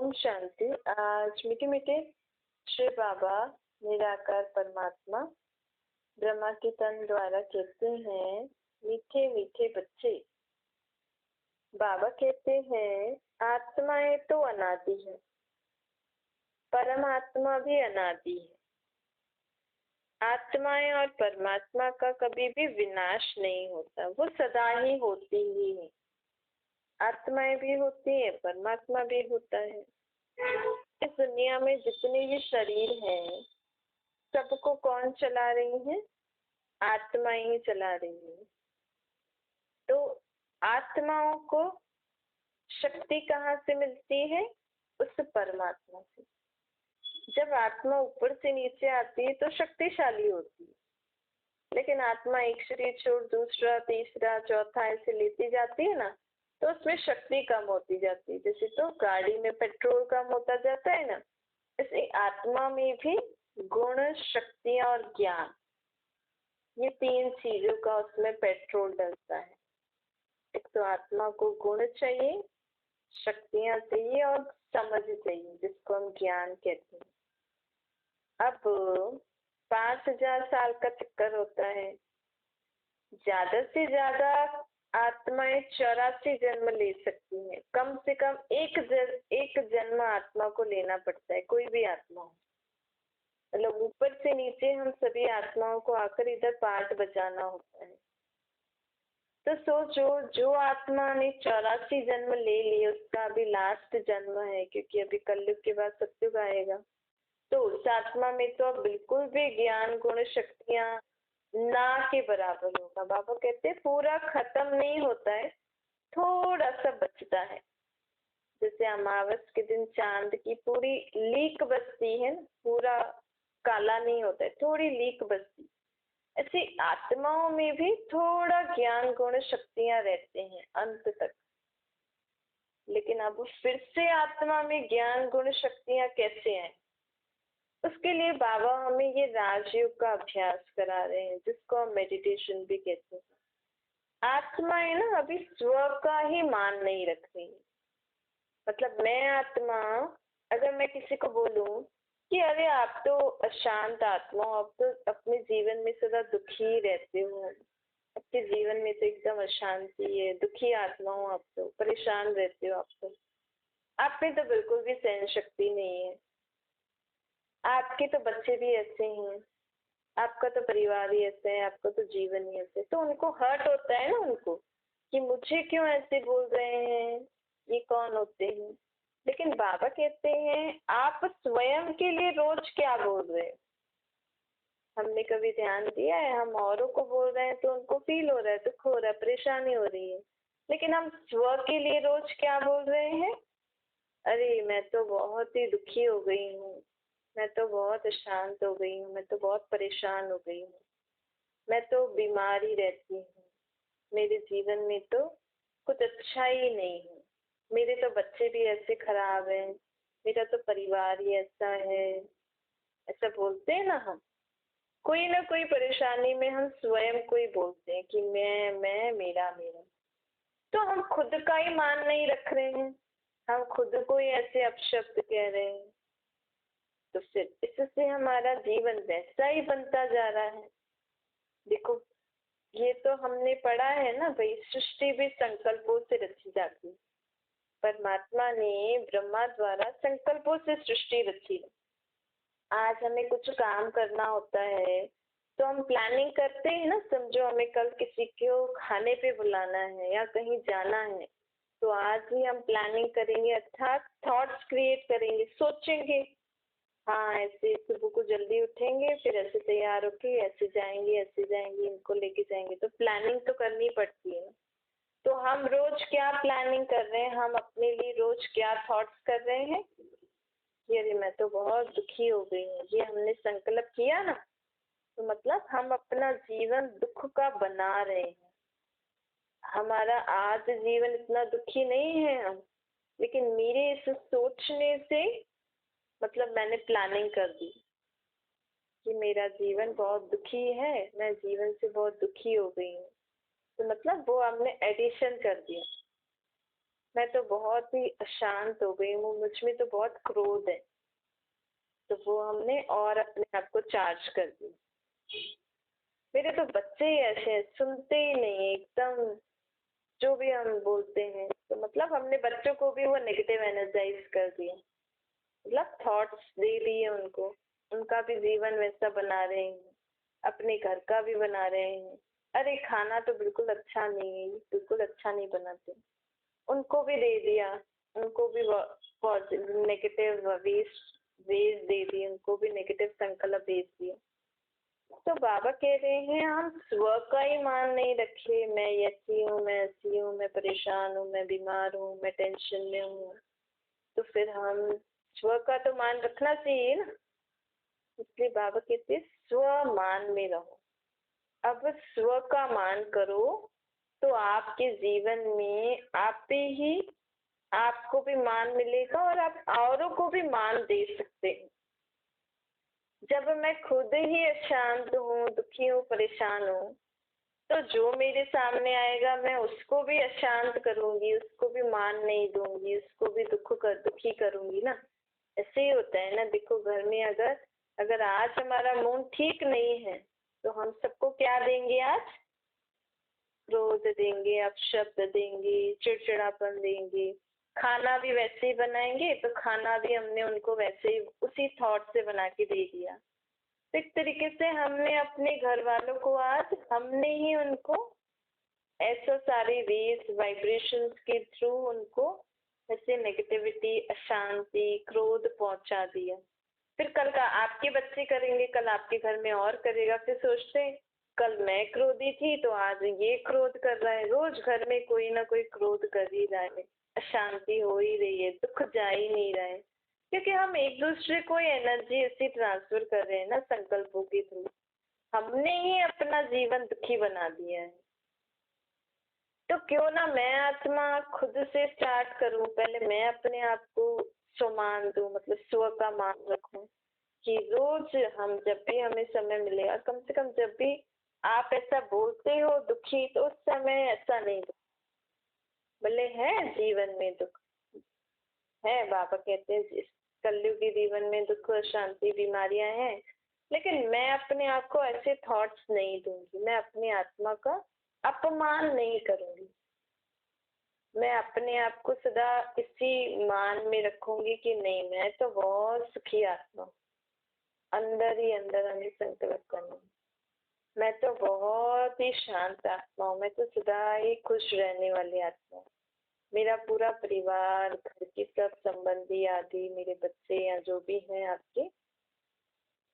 ओम शांति। आज मीठे मीठे श्री बाबा निराकार परमात्मा ब्रह्मा के तन द्वारा कहते हैं, मीठे मीठे बच्चे। बाबा कहते हैं आत्माएं तो अनादि है, परमात्मा भी अनादि है। आत्माएं और परमात्मा का कभी भी विनाश नहीं होता, वो सदा ही होती ही है। आत्माएं भी होती है, परमात्मा भी होता है। इस दुनिया में जितने भी शरीर हैं, सबको कौन चला रही है? आत्माएं ही चला रही है। तो आत्माओं को शक्ति कहाँ से मिलती है? उस परमात्मा से। जब आत्मा ऊपर से नीचे आती है तो शक्तिशाली होती है, लेकिन आत्मा एक शरीर छोड़ दूसरा, तीसरा, चौथा ऐसे लेती जाती है ना, तो उसमें शक्ति कम होती जाती है। जैसे तो गाड़ी में पेट्रोल कम होता जाता है ना, ऐसे आत्मा में भी गुण, शक्तियां और ज्ञान, ये तीन चीजों का उसमें पेट्रोल डलता है। एक तो आत्मा को गुण चाहिए, शक्तियां चाहिए और समझ चाहिए, जिसको हम ज्ञान कहते हैं। अब 5000 साल का चक्कर होता है, ज्यादा से ज्यादा आत्माएं 84 जन्म ले सकती हैं। कम से कम एक जन्म आत्मा को लेना पड़ता है, कोई भी आत्मा हो। मतलब ऊपर से नीचे हम सभी आत्माओं को आकर इधर पाठ बजाना होता है। तो सोचो, जो आत्मा ने 84 जन्म ले लिए, उसका अभी लास्ट जन्म है, क्योंकि अभी कलयुग के बाद सतयुग आएगा। तो उस आत्मा में तो बिल्कुल भी ज्ञान, गुण, शक्तियां ना के बराबर होगा। बाबा कहते हैं पूरा खत्म नहीं होता है, थोड़ा सा बचता है। जैसे अमावस के दिन चांद की पूरी लीक बचती है ना, पूरा काला नहीं होता है, थोड़ी लीक बचती। ऐसे आत्माओं में भी थोड़ा ज्ञान, गुण, शक्तियां रहते हैं अंत तक। लेकिन अब फिर से आत्मा में ज्ञान, गुण, शक्तियां कैसे आए? उसके लिए बाबा हमें ये राजयोग का अभ्यास करा रहे हैं, जिसको हम मेडिटेशन भी कहते हैं। आत्माएं ना अभी स्व का ही मान नहीं रख रही। मतलब मैं आत्मा, अगर मैं किसी को बोलूं कि अरे आप तो अशांत आत्मा हो, आप तो अपने जीवन में सदा दुखी रहते हो, आपके जीवन में तो एकदम अशांति है, दुखी आत्मा हो, आप तो परेशान रहते हो, आप में तो बिल्कुल भी सहन शक्ति नहीं है, आपके तो बच्चे भी ऐसे ही हैं, आपका तो परिवार ही ऐसा है, आपका तो जीवन ही ऐसे। तो उनको हर्ट होता है ना, उनको कि मुझे क्यों ऐसे बोल रहे हैं, ये कौन होते हैं। लेकिन बाबा कहते हैं आप स्वयं के लिए रोज क्या बोल रहे हैं? हमने कभी ध्यान दिया है? हम औरों को बोल रहे हैं तो उनको फील हो रहा है, दुख हो रहा है, परेशानी हो रही है, लेकिन हम स्व के लिए रोज क्या बोल रहे हैं? अरे मैं तो बहुत ही दुखी हो गई हूँ, मैं तो बहुत अशांत हो गई हूँ, मैं तो बहुत परेशान हो गई हूँ, मैं तो बीमार ही रहती हूँ, मेरे जीवन में तो कुछ अच्छा ही नहीं है, मेरे तो बच्चे भी ऐसे खराब हैं, मेरा तो परिवार ही ऐसा है। ऐसा बोलते हैं ना हम, कोई ना कोई परेशानी में हम स्वयं को ही बोलते हैं कि मैं मेरा मेरा। तो हम खुद का ही मान नहीं रख रहे हैं, हम खुद को ही ऐसे अपशब्द कह रहे हैं। तो फिर इससे हमारा जीवन वैसा ही बनता जा रहा है। देखो, ये तो हमने पढ़ा है ना भाई, सृष्टि भी संकल्पों से रची जाती है। परमात्मा ने ब्रह्मा द्वारा संकल्पों से सृष्टि रची है। आज हमें कुछ काम करना होता है तो हम प्लानिंग करते हैं ना। समझो हमें कल किसी को खाने पे बुलाना है या कहीं जाना है, तो आज ही हम प्लानिंग करेंगे, अर्थात थॉट्स क्रिएट करेंगे, सोचेंगे, हाँ ऐसे सुबह को जल्दी उठेंगे, फिर ऐसे तैयार होके ऐसे जाएंगे, इनको लेके जाएंगे। तो प्लानिंग तो करनी पड़ती है ना। तो हम रोज क्या प्लानिंग कर रहे हैं? हम अपने लिए रोज क्या थॉट्स कर रहे हैं कि अरे मैं तो बहुत दुखी हो गई हूँ। ये हमने संकल्प किया ना, तो मतलब हम अपना जीवन दुख का बना रहे हैं। हमारा आज जीवन इतना दुखी नहीं है हम, लेकिन मेरे इस सोचने से मतलब मैंने प्लानिंग कर दी कि मेरा जीवन बहुत दुखी है, मैं जीवन से बहुत दुखी हो गई हूँ। तो मतलब वो हमने एडिशन कर दिया। मैं तो बहुत ही अशांत हो गई हूँ, मुझ में तो बहुत क्रोध है। तो वो हमने और अपने आप को चार्ज कर दिया। मेरे तो बच्चे ही ऐसे हैं, सुनते ही नहीं एकदम, जो भी हम बोलते हैं तो मतलब हमने बच्चों को भी वो नेगेटिव एनर्जाइज कर दिया, मतलब थॉट्स दे दिए उनको, उनका भी जीवन वैसा बना रहे हैं, अपने घर का भी बना रहे हैं। अरे खाना तो बिल्कुल अच्छा नहीं है, बिल्कुल अच्छा नहीं बनाते, उनको भी दे दिया, उनको भी नेगेटिव वेज वेज दे दिए, उनको भी नेगेटिव संकल्प भेज दिया। तो बाबा कह रहे हैं हम स्व का ही मान नहीं रखे, मैं ऐसी हूँ, मैं ऐसी हूँ, मैं परेशान हूँ, मैं बीमार हूँ, मैं टेंशन में हूँ, तो फिर हम स्व का तो मान रखना चाहिए ना। इसलिए बाबा कहते स्व मान में रहो। अब स्व का मान करो तो आपके जीवन में आप ही आपको भी मान मिलेगा और आप औरों को भी मान दे सकते हैं। जब मैं खुद ही अशांत हूँ, दुखी हूँ, परेशान हूँ, तो जो मेरे सामने आएगा मैं उसको भी अशांत करूंगी, उसको भी मान नहीं दूंगी, उसको भी दुखी करूंगी ना। ऐसे ही होता है ना। देखो घर में अगर अगर आज हमारा मूड ठीक नहीं है तो हम सबको क्या देंगे? आज क्रोध देंगे, अपशब्द देंगे, चिड़चिड़ापन देंगे। खाना भी वैसे ही बनाएंगे तो खाना भी हमने उनको वैसे ही उसी थॉट से बना के दे दिया। तो एक तरीके से हमने अपने घर वालों को आज हमने ही उनको ऐसा सारी वेव्स वाइब्रेशंस के थ्रू उनको ऐसे नेगेटिविटी, अशांति, क्रोध पहुंचा दिया। फिर कल का आपके बच्चे करेंगे, कल आपके घर में और करेगा, फिर सोचते हैं कल मैं क्रोधी थी तो आज ये क्रोध कर रहा है। रोज घर में कोई ना कोई क्रोध कर ही रहा है, अशांति हो ही रही है, दुख जा ही नहीं रहा है, क्योंकि हम एक दूसरे को एनर्जी ऐसी ट्रांसफर कर रहे हैं ना संकल्पों के थ्रू। हमने ही अपना जीवन दुखी बना दिया है। तो क्यों ना मैं आत्मा खुद से स्टार्ट करूं, पहले मैं अपने आप को स्वमान दूं, मतलब स्व का मान रखूं कि रोज हम जब भी हमें समय मिलेगा, कम से कम जब भी आप ऐसा बोलते हो दुखी, तो उस समय ऐसा नहीं दो। भले है जीवन में दुख है, बाबा कहते हैं इस कलयुगी जीवन में दुख, शांति, बीमारियां हैं, लेकिन मैं अपने आप को ऐसे थॉट्स नहीं दूंगी, मैं अपनी आत्मा का अपमान नहीं करूंगी। मैं अपने आप को सदा इसी मान में रखूंगी कि नहीं, मैं तो बहुत सुखी आत्मा हूँ। अंदर ही अंदर हमें संकल्प करना, मैं तो बहुत ही शांत आत्मा हूँ, मैं तो सदा ही खुश रहने वाली आत्मा हूँ। मेरा पूरा परिवार, घर के सब संबंधी आदि, मेरे बच्चे या जो भी हैं आपके,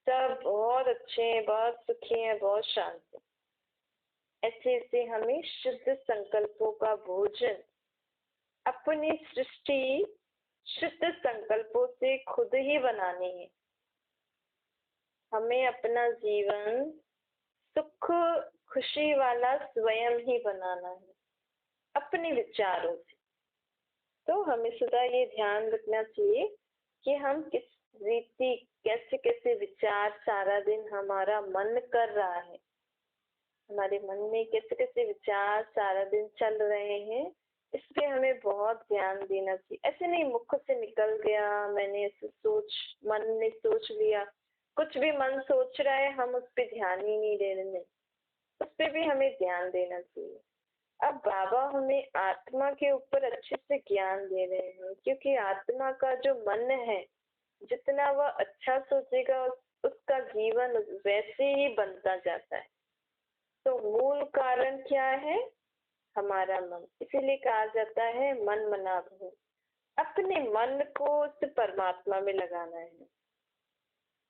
सब बहुत अच्छे हैं, बहुत सुखी हैं, बहुत शांत हैं। ऐसे ऐसे हमें शुद्ध संकल्पों का भोजन अपनी सृष्टि शुद्ध संकल्पों से खुद ही बनानी है। हमें अपना जीवन सुख खुशी वाला स्वयं ही बनाना है अपने विचारों से। तो हमें सदा ये ध्यान रखना चाहिए कि हम किस रीति, कैसे कैसे विचार सारा दिन हमारा मन कर रहा है, हमारे मन में कैसे कैसे विचार सारा दिन चल रहे हैं, इस पे हमें बहुत ध्यान देना चाहिए। ऐसे नहीं मुख से निकल गया, मैंने ऐसे मन ने सोच लिया, कुछ भी मन सोच रहा है हम उस पर ध्यान ही नहीं दे रहे, उस पर भी हमें ध्यान देना चाहिए। अब बाबा हमें आत्मा के ऊपर अच्छे से ज्ञान दे रहे हैं, क्योंकि आत्मा का जो मन है, जितना वह अच्छा सोचेगा उसका जीवन वैसे ही बनता जाता है। तो मूल कारण क्या है? हमारा मन। इसीलिए कहा जाता है मन मना भव। अपने मन को उस परमात्मा में लगाना है,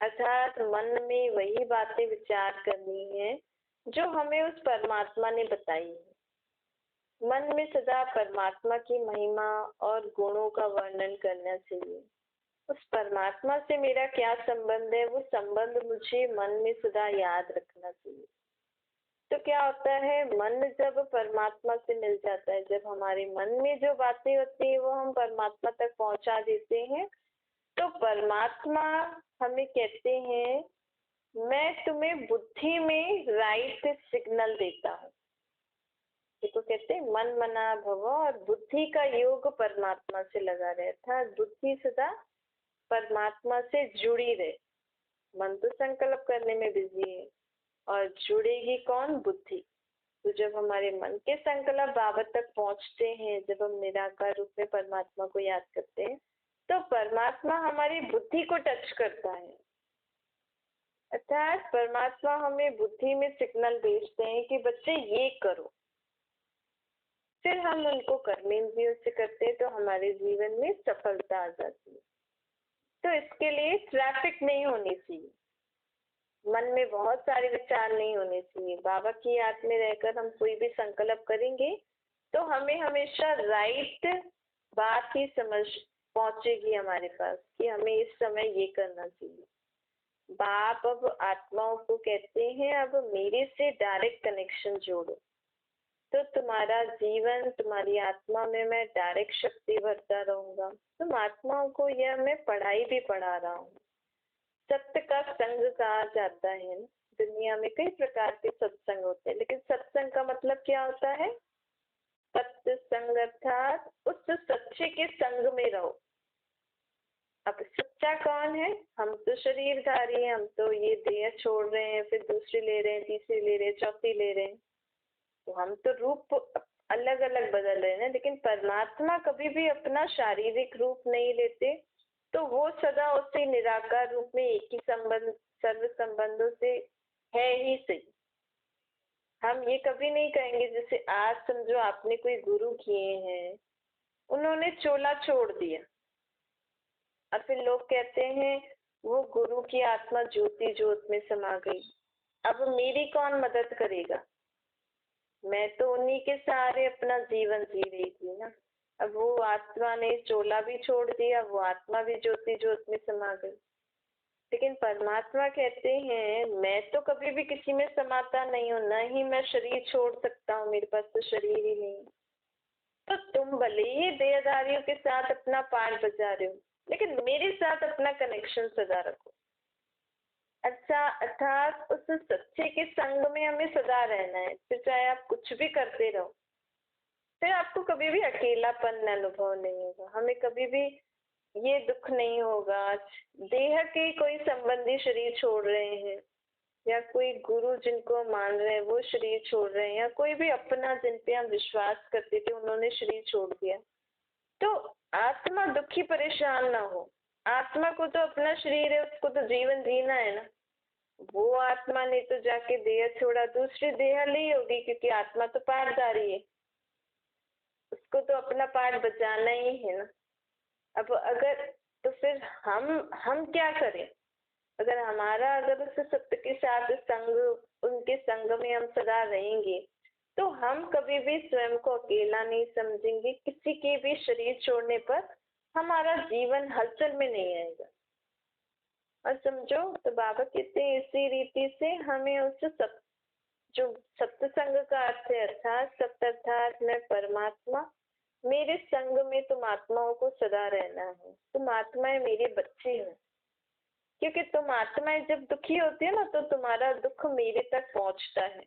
अर्थात मन में वही बातें विचार करनी है जो हमें उस परमात्मा ने बताई है। मन में सदा परमात्मा की महिमा और गुणों का वर्णन करना चाहिए। उस परमात्मा से मेरा क्या संबंध है, वो संबंध मुझे मन में सदा याद रखना चाहिए। तो क्या होता है, मन जब परमात्मा से मिल जाता है, जब हमारे मन में जो बातें होती है वो हम परमात्मा तक पहुंचा देते हैं, तो परमात्मा हमें कहते हैं मैं तुम्हें बुद्धि में राइट सिग्नल देता हूँ। इसी को कहते हैं मन मना भव, और बुद्धि का योग परमात्मा से लगा रहे, अर्थात बुद्धि सदा परमात्मा से जुड़ी रहे। मन तो संकल्प करने में बिजी है, और जुड़ेगी कौन? बुद्धि। तो जब हमारे मन के संकल्प बाबा तक पहुंचते हैं, जब हम निराकार रूप में परमात्मा को याद करते हैं, तो परमात्मा हमारी बुद्धि को टच करता है। अर्थात परमात्मा हमें बुद्धि में सिग्नल भेजते हैं कि बच्चे ये करो, फिर हम उनको कर्मेंद्रियों से करते हैं, तो हमारे जीवन में सफलता आ जाती है। तो इसके लिए ट्रैफिक नहीं होनी चाहिए, मन में बहुत सारे विचार नहीं होने चाहिए। बाबा की याद में रहकर हम कोई भी संकल्प करेंगे तो हमें हमेशा राइट बात ही समझ पहुंचेगी हमारे पास कि हमें इस समय ये करना चाहिए। बाप अब आत्माओं को कहते हैं, अब मेरे से डायरेक्ट कनेक्शन जोड़ो, तो तुम्हारा जीवन, तुम्हारी आत्मा में मैं डायरेक्ट शक्ति भरता रहूंगा। तुम आत्माओं को यह मैं पढ़ाई भी पढ़ा रहा हूँ। सत्य का संग कहा जाता है। दुनिया में कई प्रकार के सत्संग होते हैं, लेकिन सत्संग का मतलब क्या होता है? सत्य संग, अर्थात उस सच्चे के संग में रहो। अब सच्चा कौन है? हम तो शरीरधारी हैं, हम तो ये देह छोड़ रहे हैं, फिर दूसरी ले रहे हैं, तीसरी ले रहे हैं, चौथी ले रहे हैं, तो हम तो रूप अलग अलग बदल रहे हैं। लेकिन परमात्मा कभी भी अपना शारीरिक रूप नहीं लेते, तो वो सदा उसी निराकार रूप में एक ही संबंध, सर्व संबंधों से है ही सही। हम ये कभी नहीं कहेंगे, जैसे आज समझो आपने कोई गुरु किए हैं, उन्होंने चोला छोड़ दिया, और फिर लोग कहते हैं वो गुरु की आत्मा ज्योति ज्योत में समा गई, अब मेरी कौन मदद करेगा? मैं तो उन्हीं के सहारे अपना जीवन जी रही थी ना। अब वो आत्मा ने चोला भी छोड़ दिया, वो आत्मा भी ज्योति ज्योत में समा गई। लेकिन परमात्मा कहते हैं मैं तो कभी भी किसी में समाता नहीं हूँ, न ही मैं शरीर छोड़ सकता हूँ, मेरे पास तो शरीर ही नहीं। तो तुम भले ही देहधारियों के साथ अपना पाठ बजा रहे हो, लेकिन मेरे साथ अपना कनेक्शन सदा रखो। अच्छा, अर्थात उस सच्चे के संग में हमें सदा रहना है। फिर चाहे आप कुछ भी करते रहो, फिर आपको कभी भी अकेलापन अनुभव नहीं होगा। हमें कभी भी ये दुख नहीं होगा देह के कोई संबंधी शरीर छोड़ रहे हैं, या कोई गुरु जिनको मान रहे हैं वो शरीर छोड़ रहे हैं, या कोई भी अपना जिन पे हम विश्वास करते थे उन्होंने शरीर छोड़ दिया, तो आत्मा दुखी परेशान ना हो। आत्मा को तो अपना शरीर है, उसको तो जीवन जीना है ना। वो आत्मा ने तो जाके देह छोड़ा, दूसरी देह ली होगी, क्योंकि आत्मा तो पाठधारी है, उसको तो अपना पाठ बचाना ही है ना। अब अगर तो फिर हम क्या करें? अगर हमारा अगर उस सत्य के साथ संग, उनके संग में हम सदा रहेंगे, तो हम कभी भी स्वयं को अकेला नहीं समझेंगे। किसी के भी शरीर छोड़ने पर हमारा जीवन हलचल में नहीं आएगा। और समझो, तो बाबा कहते हैं इसी रीति से हमें उस जो सत्संग का अर्थ है, अर्थात सत्य अर्थात मैं परमात्मा, मेरे संग में तुम आत्माओं को सदा रहना है। तुम आत्माएं मेरे बच्चे हो, क्योंकि तुम आत्माएं जब दुखी होती है ना, तो तुम्हारा दुख मेरे तक पहुंचता है।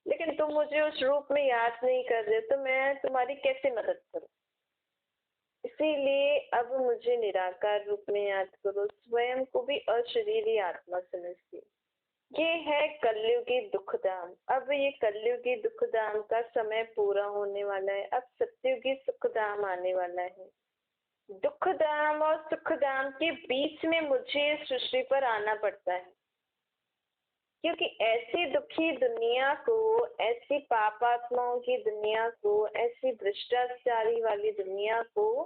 लेकिन तुम मुझे उस रूप में याद नहीं कर रहे, तो मैं तुम्हारी कैसे मदद करूं? इसीलिए अब मुझे निराकार रूप में याद करो, स्वयं को भी अशरीरी आत्मा समझती। ये है कलयुगी दुखधाम। अब ये कलयुगी दुखधाम का समय पूरा होने वाला है, अब सत्युगी सुखधाम आने वाला है। दुखधाम और सुखधाम के बीच में मुझे इस सृष्टि पर आना पड़ता है, क्योंकि ऐसी दुखी दुनिया को, ऐसी पापात्माओं की दुनिया को, ऐसी भ्रष्टाचारी वाली दुनिया को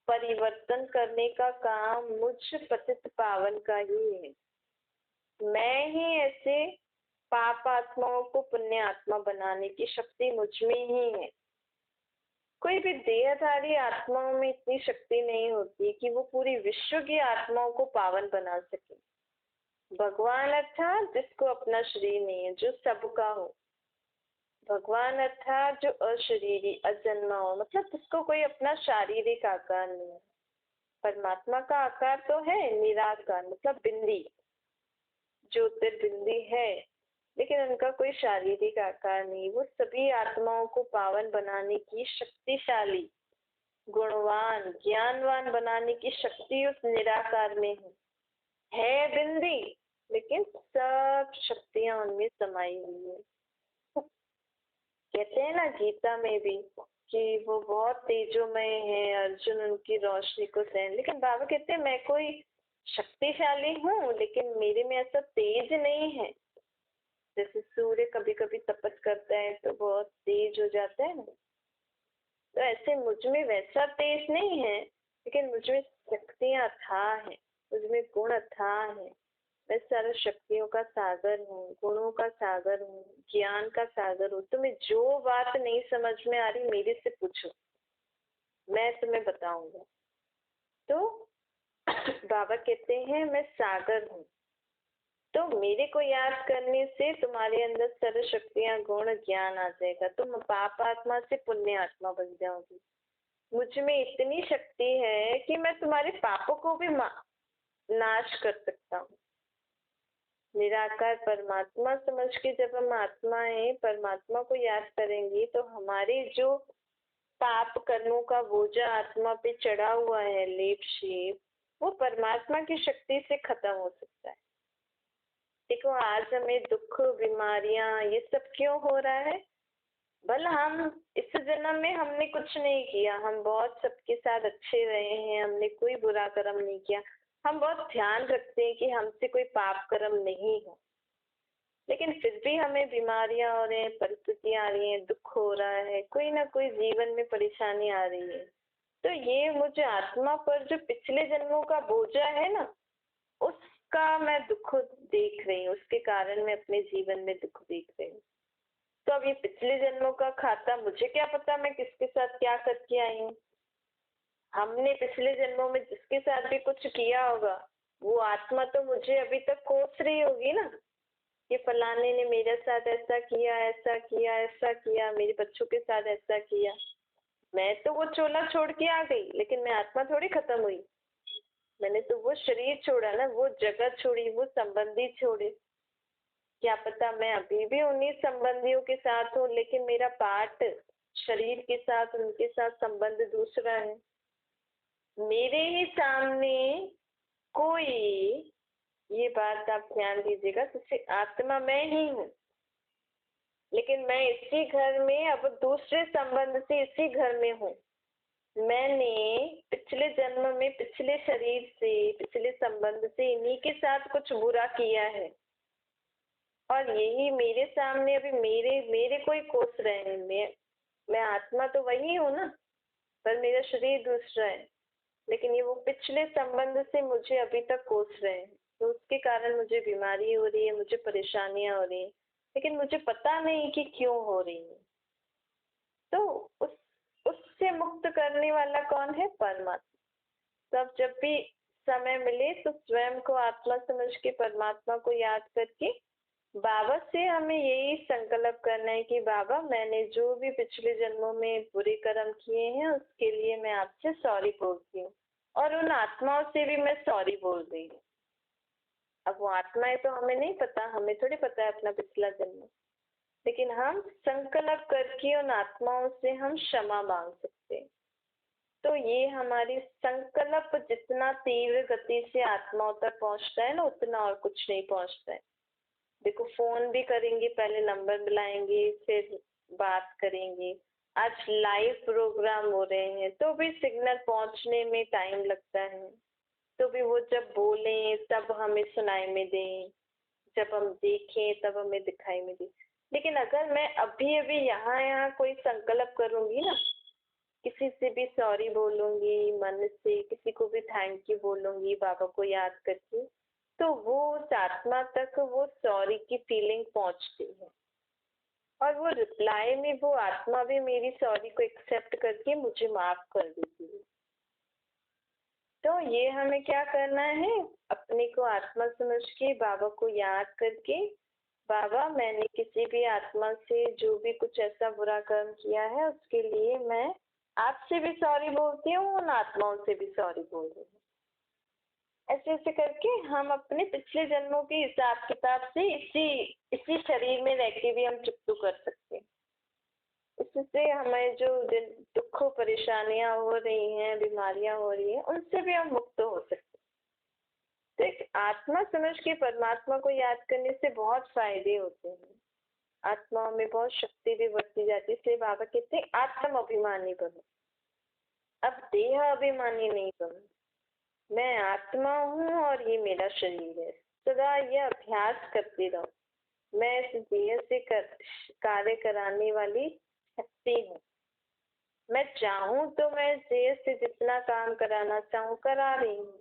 परिवर्तन करने का काम मुझ पतित पावन का ही है। मैं ही ऐसे पाप आत्माओं को पुण्य आत्मा बनाने की शक्ति मुझ में ही है। कोई भी देहधारी आत्माओं में इतनी शक्ति नहीं होती कि वो पूरी विश्व की आत्माओं को पावन बना सके। भगवान अर्थात जिसको अपना शरीर नहीं है, जो सबका हो। भगवान अर्थात जो अशरीरी अजन्मा हो, मतलब जिसको कोई अपना शारीरिक आकार नहीं है। परमात्मा का आकार तो है निराकार, मतलब बिंदी, ज्योतिर्बिंदी है, लेकिन उनका कोई शारीरिक आकार नहीं। वो सभी आत्माओं को पावन बनाने की शक्तिशाली, गुणवान, ज्ञानवान बनाने की शक्ति उस निराकार में है बिंदी, लेकिन सब शक्तियां उनमें समाई हुई है। कहते हैं ना गीता में भी कि वो बहुत तेजोमय है, अर्जुन उनकी रोशनी को सहन, लेकिन बाबा कहते हैं मैं कोई शक्तिशाली हूँ लेकिन मेरे में ऐसा तेज नहीं है। जैसे सूर्य कभी कभी तपस करता है तो बहुत तेज हो जाता है ना, तो ऐसे मुझ में वैसा तेज नहीं है, लेकिन मुझ में शक्तियां अथाह है, मुझ में गुण अथाह है। मैं सर्व शक्तियों का सागर हूँ, गुणों का सागर हूँ, ज्ञान का सागर हूँ। तुम्हें जो बात नहीं समझ में आ रही मेरे से पूछो, मैं तुम्हें बताऊंगा। तो बाबा कहते हैं मैं सागर हूँ, तो मेरे को याद करने से तुम्हारे अंदर सर्व शक्तियां, गुण, ज्ञान आ जाएगा। तुम पाप आत्मा से पुण्य आत्मा बन जाओगी। मुझ में इतनी शक्ति है कि मैं तुम्हारे पापों को भी नाश कर सकता हूँ। निराकार परमात्मा समझ के जब हम आत्माएं परमात्मा को याद करेंगे तो हमारे जो पाप कर्मों का बोझा आत्मा पे चढ़ा हुआ है, लेप शेप, वो परमात्मा की शक्ति से खत्म हो सकता है। देखो आज हमें दुख, बीमारियां, ये सब क्यों हो रहा है? भला हम इस जन्म में हमने कुछ नहीं किया, हम बहुत सबके साथ अच्छे रहे हैं, हमने कोई बुरा कर्म नहीं किया, हम बहुत ध्यान रखते हैं कि हमसे कोई पाप कर्म नहीं हो, लेकिन फिर भी हमें बीमारियां हो रही हैं, परिस्थितियां आ रही हैं, दुख हो रहा है, कोई ना कोई जीवन में परेशानी आ रही है। तो ये मुझे आत्मा पर जो पिछले जन्मों का बोझा है ना, उसका मैं दुख देख रही हूँ, उसके कारण मैं अपने जीवन में दुख देख रही हूँ। तो अब ये पिछले जन्मों का खाता, मुझे क्या पता मैं किसके साथ क्या करके आई हूँ। हमने पिछले जन्मों में जिसके साथ भी कुछ किया होगा, वो आत्मा तो मुझे अभी तक कोस रही होगी ना, कि फलाने ने मेरे साथ ऐसा किया, ऐसा किया, ऐसा किया, मेरे बच्चों के साथ ऐसा किया। मैं तो वो चोला छोड़ के आ गई, लेकिन मैं आत्मा थोड़ी खत्म हुई। मैंने तो वो शरीर छोड़ा ना, वो जगह छोड़ी, वो संबंधी छोड़े। क्या पता मैं अभी भी उन्हीं संबंधियों के साथ हूँ, लेकिन मेरा पार्ट शरीर के साथ, उनके साथ संबंध दूसरा है। मेरे ही सामने कोई, ये बात आप ध्यान दीजिएगा, जैसे आत्मा मैं ही हूँ, लेकिन मैं इसी घर में अब दूसरे संबंध से इसी घर में हूँ। मैंने पिछले जन्म में पिछले शरीर से, पिछले संबंध से इन्हीं के साथ कुछ बुरा किया है, और यही मेरे सामने अभी मेरे को ही कोस रहे हैं। मैं आत्मा तो वही हूँ ना, पर मेरा शरीर दूसरा है, लेकिन ये वो पिछले संबंध से मुझे अभी तक कोस रहे हैं। तो उसके कारण मुझे बीमारी हो रही है, मुझे परेशानियां हो रही है, लेकिन मुझे पता नहीं कि क्यों हो रही है। तो उससे मुक्त करने वाला कौन है? परमात्मा। तब जब भी समय मिले तो स्वयं को आत्मा समझ के परमात्मा को याद करके बाबा से हमें यही संकल्प करना है कि बाबा मैंने जो भी पिछले जन्मों में बुरे कर्म किए हैं उसके लिए मैं आपसे सॉरी बोलती हूँ, और उन आत्माओं से भी मैं सॉरी बोल रही हूँ। अब वो आत्माएं तो हमें नहीं पता, हमें थोड़ी पता है अपना पिछला जन्म, लेकिन हम संकल्प करके उन आत्माओं से हम क्षमा मांग सकते हैं। तो ये हमारी संकल्प जितना तीव्र गति से आत्माओं तक पहुंचता है ना, उतना और कुछ नहीं पहुंचता है। देखो फोन भी करेंगे, पहले नंबर मिलाएंगे, फिर बात करेंगे। आज लाइव प्रोग्राम हो रहे हैं तो भी सिग्नल पहुंचने में टाइम लगता है, तो भी वो जब बोले तब हमें सुनाई में दें, जब हम देखें तब हमें दिखाई में दे। लेकिन अगर मैं अभी अभी यहाँ कोई संकल्प करूंगी ना, किसी से भी सॉरी बोलूंगी, मन से किसी को भी थैंक यू बोलूंगी बाबा को याद करके, तो वो उस आत्मा तक वो सॉरी की फीलिंग पहुंचती है, और वो रिप्लाई में वो आत्मा भी मेरी सॉरी को एक्सेप्ट करके मुझे माफ कर देती है। तो ये हमें क्या करना है? अपने को आत्मा समझ के बाबा को याद करके, बाबा मैंने किसी भी आत्मा से जो भी कुछ ऐसा बुरा कर्म किया है उसके लिए मैं आपसे भी सॉरी बोलती हूँ, उन आत्माओं से भी सॉरी बोल रही हूँ। ऐसे ऐसे करके हम अपने पिछले जन्मों के हिसाब किताब से इसी इसी शरीर में रह के भी हम चुकतू कर सकते हैं। इससे हमें जो दुख परेशानियां हो रही हैं, बीमारियां हो रही हैं, उनसे भी हम मुक्त हो सकते हैं। तो एक आत्मा समझ के परमात्मा को याद करने से बहुत फायदे होते हैं। आत्माओं में बहुत शक्ति भी बढ़ती जाती है। इसलिए बाबा कहते हैं आत्म अभिमानी बनो, अब देह अभिमानी नहीं बनो। मैं आत्मा हूँ और ये मेरा शरीर है। सदा यह अभ्यास करते रहो, मैं इस देह से कार्य कराने वाली शक्ति हूँ। मैं चाहूँ तो मैं इस देह से जितना काम कराना चाहूँ करा रही हूँ।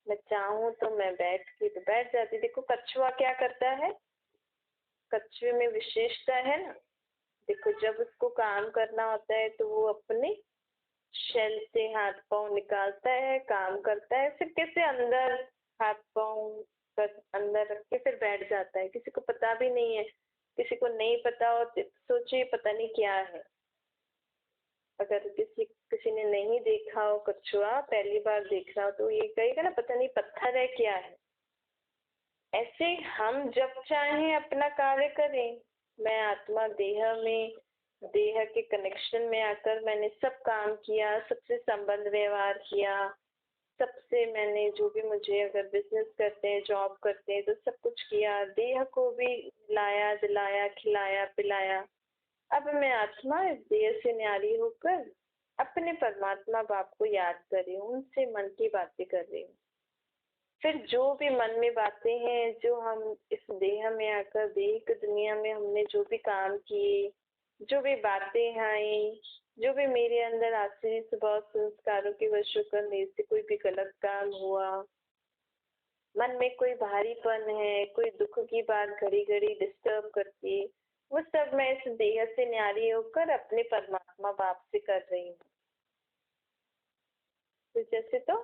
मैं चाहूँ तो मैं बैठ के तो बैठ जाती। देखो कछुआ क्या करता है, कछुए में विशेषता है ना। देखो जब उसको काम करना होता है तो वो अपने शेल से हाथ पांव निकालता है, काम करता है, फिर कैसे अंदर हाथ पांव अंदर रख के फिर बैठ जाता है। किसी को पता भी नहीं है, किसी को नहीं पता हो तो सोचिए पता नहीं क्या है। अगर किसी ने नहीं देखा हो कछुआ, पहली बार देख रहा हो तो ये कहेगा ना पता नहीं पत्थर है क्या है। ऐसे हम जब चाहें अपना कार्य करें। मैं आत्मा देह में, देह के कनेक्शन में आकर मैंने सब काम किया, सबसे संबंध व्यवहार किया, सबसे मैंने जो भी, मुझे अगर बिजनेस करते हैं, जॉब करते हैं तो सब कुछ किया, देह को भी लाया दिलाया, खिलाया पिलाया। अब मैं आत्मा इस देह से न्यारी होकर अपने परमात्मा बाप को याद कर रही हूँ, उनसे मन की बातें कर रही हूँ। फिर जो भी मन में बातें हैं, जो हम इस देह में आकर देह की दुनिया में हमने जो भी काम किए, जो भी बातें आई, जो भी मेरे अंदर आसुरी स्वभाव संस्कारों के वश होकर मेरे से कोई भी गलत काम हुआ, मन में कोई भारीपन है, कोई दुख की बात घड़ी घड़ी डिस्टर्ब करती है, वो सब मैं इस देह से न्यारी होकर अपने परमात्मा बाप से कर रही हूँ। तो जैसे तो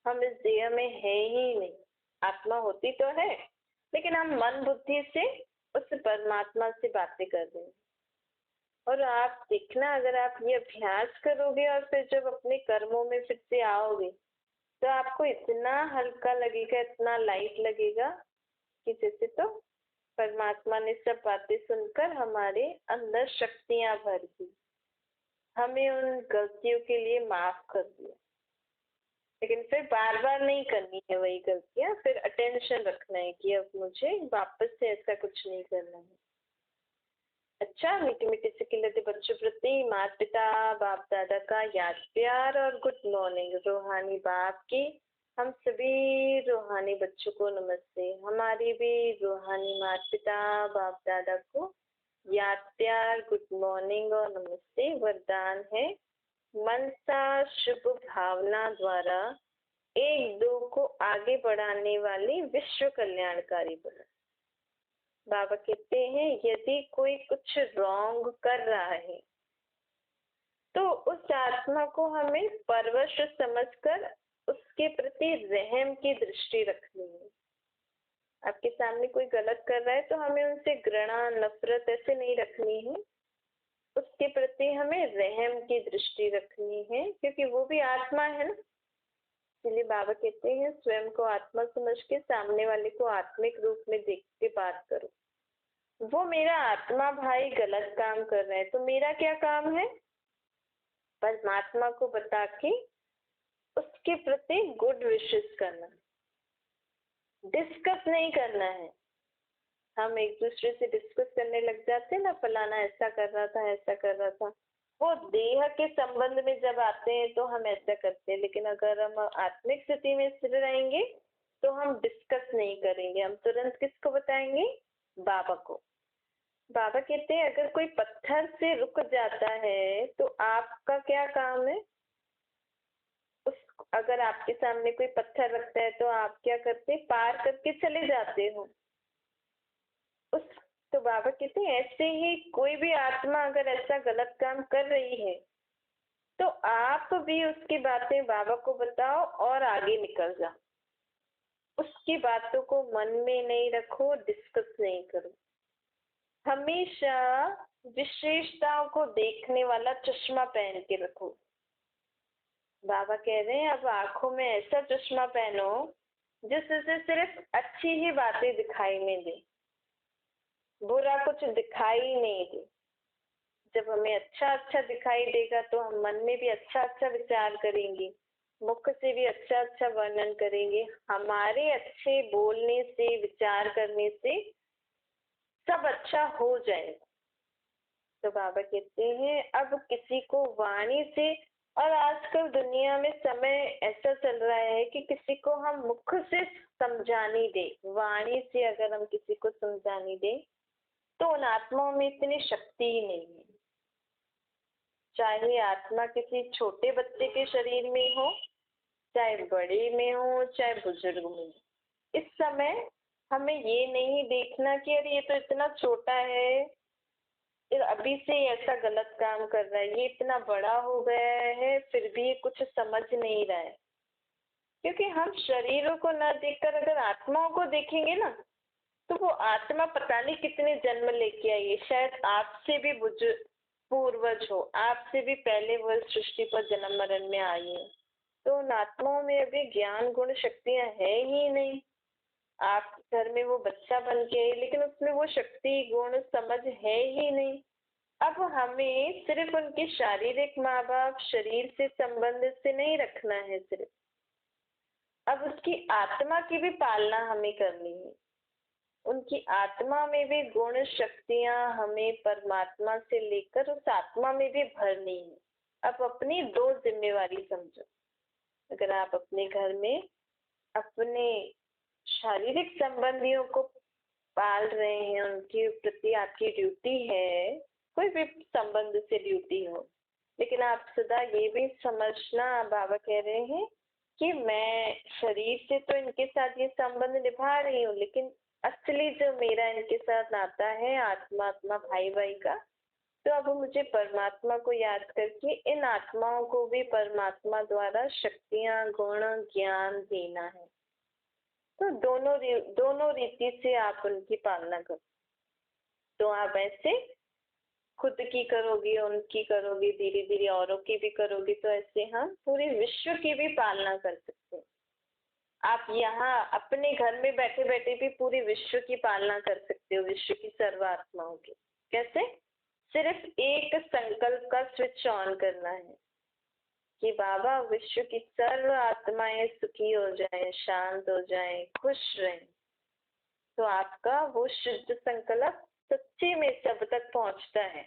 हम इस देह में है ही नहीं, आत्मा होती तो है लेकिन हम मन बुद्धि से उस परमात्मा से बातें कर रहे हैं। और आप देखना, अगर आप ये अभ्यास करोगे और फिर जब अपने कर्मों में फिर से आओगे तो आपको इतना हल्का लगेगा, इतना लाइट लगेगा कि जैसे तो परमात्मा ने सब बातें सुनकर हमारे अंदर शक्तियां भर दी, हमें उन गलतियों के लिए माफ कर दिया। लेकिन फिर बार बार नहीं करनी है वही गलतियां, फिर अटेंशन रखना है कि अब मुझे वापस से ऐसा कुछ नहीं करना है। अच्छा, मीठी मीठी से खिलते बच्चों प्रति माता पिता बाप दादा का याद प्यार और गुड मॉर्निंग। रूहानी बाप की हम सभी रूहानी बच्चों को नमस्ते। हमारी भी रूहानी माता पिता बाप दादा को याद प्यार, गुड मॉर्निंग और नमस्ते। वरदान है मनसा शुभ भावना द्वारा एक दो को आगे बढ़ाने वाली विश्व कल्याणकारी बनो। बाबा कहते हैं यदि कोई कुछ रॉन्ग कर रहा है तो उस आत्मा को हमें परवश समझकर उसके प्रति रहम की दृष्टि रखनी है। आपके सामने कोई गलत कर रहा है तो हमें उनसे घृणा नफरत ऐसे नहीं रखनी है, उसके प्रति हमें रहम की दृष्टि रखनी है, क्योंकि वो भी आत्मा है ना। इसलिए बाबा कहते हैं स्वयं को आत्मा समझ के सामने वाले को आत्मिक रूप में देख के बात करो। वो मेरा आत्मा भाई गलत काम कर रहा है तो मेरा क्या काम है, परमात्मा को बता के उसके प्रति गुड विशेस करना, डिस्कस नहीं करना है। हम एक दूसरे से डिस्कस करने लग जाते हैं ना, फलाना ऐसा कर रहा था ऐसा कर रहा था। वो देह के संबंध में जब आते हैं तो हम ऐसा करते हैं, लेकिन अगर हम आत्मिक स्थिति में स्थिर रहेंगे तो हम डिस्कस नहीं करेंगे, हम तुरंत किसको बताएंगे, बाबा को। बाबा कहते हैं अगर कोई पत्थर से रुक जाता है तो आपका क्या काम है। उस अगर आपके सामने कोई पत्थर रखता है तो आप क्या करते, पार करके चले जाते हो उस। तो बाबा कहते हैं ऐसे ही कोई भी आत्मा अगर ऐसा गलत काम कर रही है तो आप भी उसकी बातें बाबा को बताओ और आगे निकल जाओ। उसकी बातों को मन में नहीं रखो, डिस्कस नहीं करो। हमेशा विशेषताओं को देखने वाला चश्मा पहन के रखो। बाबा कह रहे हैं अब आंखों में ऐसा चश्मा पहनो जिससे सिर्फ अच्छी ही बातें दिखाई में दे, बुरा कुछ दिखाई नहीं दे। जब हमें अच्छा अच्छा दिखाई देगा तो हम मन में भी अच्छा अच्छा विचार करेंगे, मुख से भी अच्छा अच्छा वर्णन करेंगे। हमारे अच्छे बोलने से, विचार करने से सब अच्छा हो जाएगा। तो बाबा कहते हैं अब किसी को वाणी से, और आजकल दुनिया में समय ऐसा चल रहा है कि किसी को हम मुख से समझाने दे, वाणी से अगर हम किसी को समझाने दे तो उन आत्माओं में इतनी शक्ति ही नहीं है। चाहे आत्मा किसी छोटे बच्चे के शरीर में हो, चाहे बड़े में हो, चाहे बुजुर्ग में हो, इस समय हमें ये नहीं देखना कि अरे ये तो इतना छोटा है, अभी से ऐसा गलत काम कर रहा है, ये इतना बड़ा हो गया है फिर भी ये कुछ समझ नहीं रहा है। क्योंकि हम शरीरों को न देखकर अगर आत्माओं को देखेंगे ना, तो वो आत्मा पता नहीं कितने जन्म लेके आई है, शायद आपसे भी पूर्वज हो, आपसे भी पहले वो सृष्टि पर जन्म मरण में आई है। तो उन आत्माओं में अभी ज्ञान गुण शक्तियां है ही नहीं। आप घर में वो बच्चा बन के आई, लेकिन उसमें वो शक्ति गुण समझ है ही नहीं। अब हमें सिर्फ उनके शारीरिक माँ बाप शरीर से संबंध से नहीं रखना है सिर्फ, अब उसकी आत्मा की भी पालना हमें करनी है। उनकी आत्मा में भी गुण शक्तियां हमें परमात्मा से लेकर उस आत्मा में भी भरनी है। अब अपनी दो जिम्मेवारी समझो। अगर आप अपने घर में अपने शारीरिक संबंधियों को पाल रहे हैं, उनके प्रति आपकी ड्यूटी है, कोई भी संबंध से ड्यूटी हो, लेकिन आप सदा ये भी समझना, बाबा कह रहे हैं कि मैं शरीर से तो इनके साथ ये संबंध निभा रही हूँ, लेकिन असली जो मेरा इनके साथ नाता है आत्मा आत्मा भाई भाई का, तो अब मुझे परमात्मा को याद करके इन आत्माओं को भी परमात्मा द्वारा शक्तियां गुण ज्ञान देना है। तो दोनों रीति से आप उनकी पालना करो। तो आप ऐसे खुद की करोगे, उनकी करोगे, धीरे धीरे औरों की भी करोगे, तो ऐसे हम पूरे विश्व की भी पालना कर सकते हैं। आप यहाँ अपने घर में बैठे बैठे भी पूरी विश्व की पालना कर सकते हो, विश्व की सर्व आत्माओं की। कैसे? सिर्फ एक संकल्प का स्विच ऑन करना है कि बाबा विश्व की सर्व आत्माएं सुखी हो जाएं, शांत हो जाएं, खुश रहें। तो आपका वो शुद्ध संकल्प सच्चे में सब तक पहुंचता है।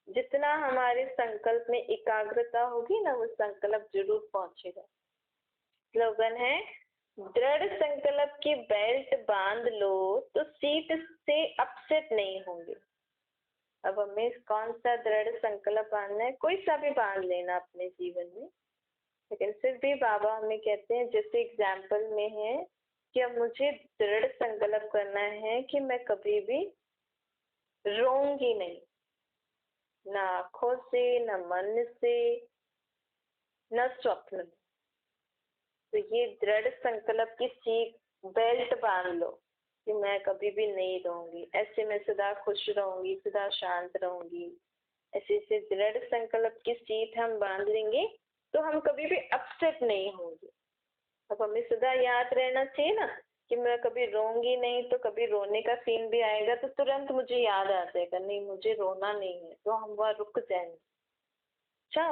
जितना हमारे संकल्प में एकाग्रता होगी ना, वो संकल्प जरूर पहुंचेगा। स्लोगन है, दृढ़ संकल्प की बेल्ट बांध लो तो सीट से अपसेट नहीं होंगे। अब हमें कौन सा दृढ़ संकल्प बांधना है? कोई सा भी बांध लेना अपने जीवन में, लेकिन फिर भी बाबा हमें कहते हैं, जैसे एग्जाम्पल में है कि अब मुझे दृढ़ संकल्प करना है कि मैं कभी भी रोऊंगी नहीं, ना आंखों से, ना मन से, न स्वप्न में। तो ये दृढ़ संकल्प की सीट बेल्ट बांध लो कि मैं कभी भी नहीं रहूंगी, ऐसे मैं सदा खुश रहूंगी, सदा शांत रहूंगी। ऐसे ऐसे दृढ़ संकल्प की सीट हम बांध लेंगे तो हम कभी भी अपसेट नहीं होंगे। अब हमें सदा याद रहना चाहिए ना कि मैं कभी रोऊंगी नहीं, तो कभी रोने का सीन भी आएगा तो तुरंत मुझे याद आ जाएगा, नहीं मुझे रोना नहीं है, तो हम वहाँ रुक जाएंगे। अच्छा,